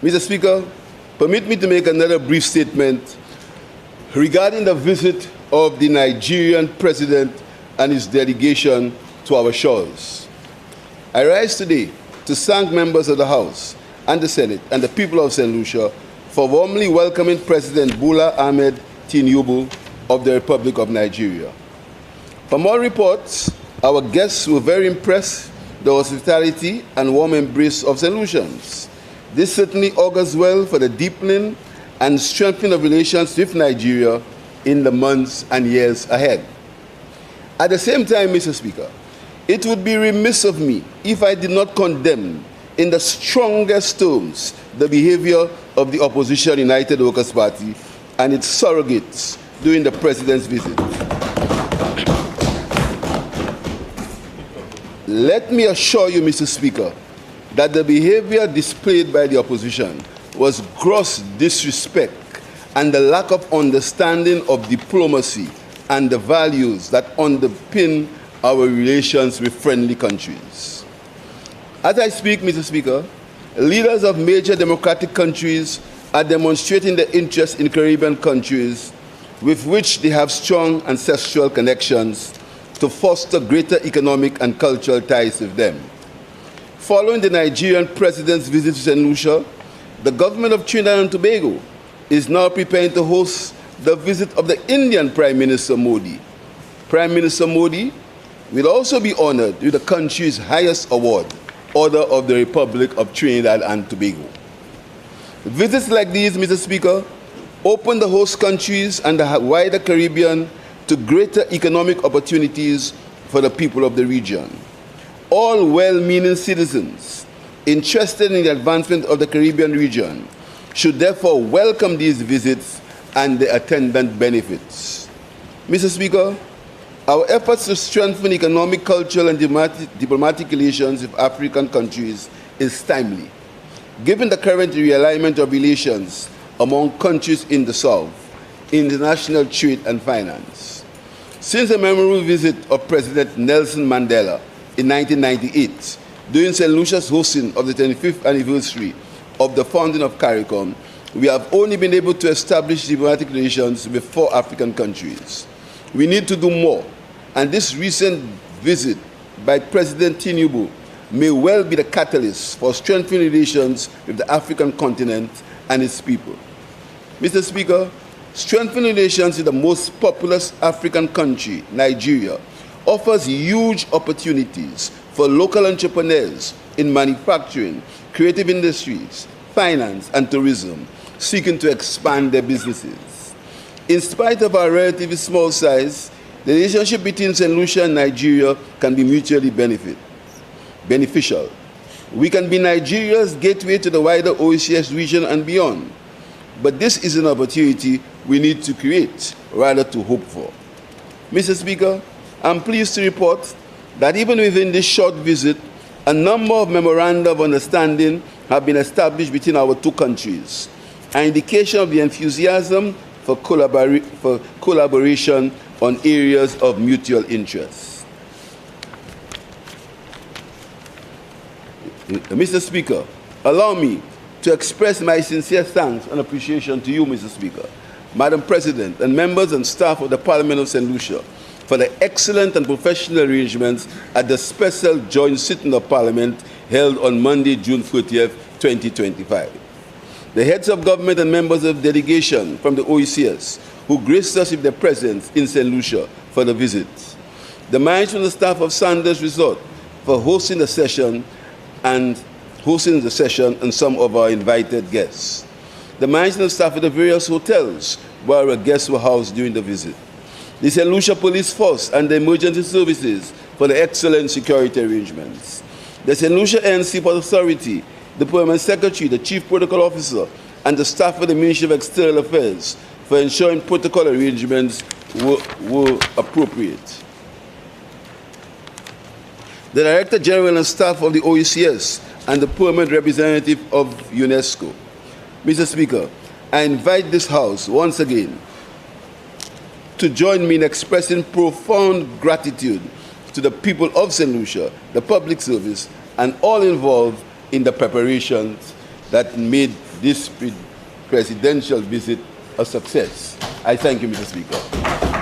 Mr. Speaker, permit me to make another brief statement regarding the visit of the Nigerian President and his delegation to our shores. I rise today to thank members of the House and the Senate and the people of St. Lucia for warmly welcoming President Bola Ahmed Tinubu of the Republic of Nigeria. From all reports, our guests were very impressed with the hospitality and warm embrace of St. Lucians. This certainly augurs well for the deepening and strengthening of relations with Nigeria in the months and years ahead. At the same time, Mr. Speaker, it would be remiss of me if I did not condemn in the strongest terms the behavior of the opposition United Workers' Party and its surrogates during the President's visit. Let me assure you, Mr. Speaker, that the behavior displayed by the opposition was gross disrespect and the lack of understanding of diplomacy and the values that underpin our relations with friendly countries. As I speak, Mr. Speaker, leaders of major democratic countries are demonstrating their interest in Caribbean countries with which they have strong ancestral connections to foster greater economic and cultural ties with them. Following the Nigerian President's visit to St. Lucia, the government of Trinidad and Tobago is now preparing to host the visit of the Indian Prime Minister Modi. Prime Minister Modi will also be honored with the country's highest award, Order of the Republic of Trinidad and Tobago. Visits like these, Mr. Speaker, open the host countries and the wider Caribbean to greater economic opportunities for the people of the region. All well-meaning citizens interested in the advancement of the Caribbean region should therefore welcome these visits and the attendant benefits. Mr. Speaker, our efforts to strengthen economic, cultural, and diplomatic relations with African countries is timely, given the current realignment of relations among countries in the South, international trade and finance. Since the memorable visit of President Nelson Mandela in 1998, during St. Lucia's hosting of the 25th anniversary of the founding of CARICOM, we have only been able to establish diplomatic relations with 4 African countries. We need to do more, and this recent visit by President Tinubu may well be the catalyst for strengthening relations with the African continent and its people. Mr. Speaker, strengthening relations with the most populous African country, Nigeria, offers huge opportunities for local entrepreneurs in manufacturing, creative industries, finance, and tourism seeking to expand their businesses. In spite of our relatively small size, the relationship between St. Lucia and Nigeria can be mutually beneficial. We can be Nigeria's gateway to the wider OECS region and beyond. But this is an opportunity we need to create rather to hope for. Mr. Speaker, I'm pleased to report that even within this short visit, a number of memoranda of understanding have been established between our 2 countries, an indication of the enthusiasm for collaboration on areas of mutual interest. Mr. Speaker, allow me to express my sincere thanks and appreciation to you, Mr. Speaker, Madam President, and members and staff of the Parliament of St. Lucia for the excellent and professional arrangements at the special joint sitting of Parliament held on Monday, June 30th, 2025. The heads of government and members of delegation from the OECS who graced us with their presence in St. Lucia for the visit. The management and staff of Sanders Resort for hosting the session and some of our invited guests. The management staff of the various hotels where our guests were housed during the visit. The St. Lucia Police Force and the emergency services for the excellent security arrangements. The St. Lucia ANC Port Authority, the Permanent Secretary, the Chief Protocol Officer, and the staff of the Ministry of External Affairs for ensuring protocol arrangements were appropriate. The Director General and staff of the OECS and the Permanent Representative of UNESCO. Mr. Speaker, I invite this House once again to join me in expressing profound gratitude to the people of St. Lucia, the public service, and all involved in the preparations that made this presidential visit a success. I thank you, Mr. Speaker.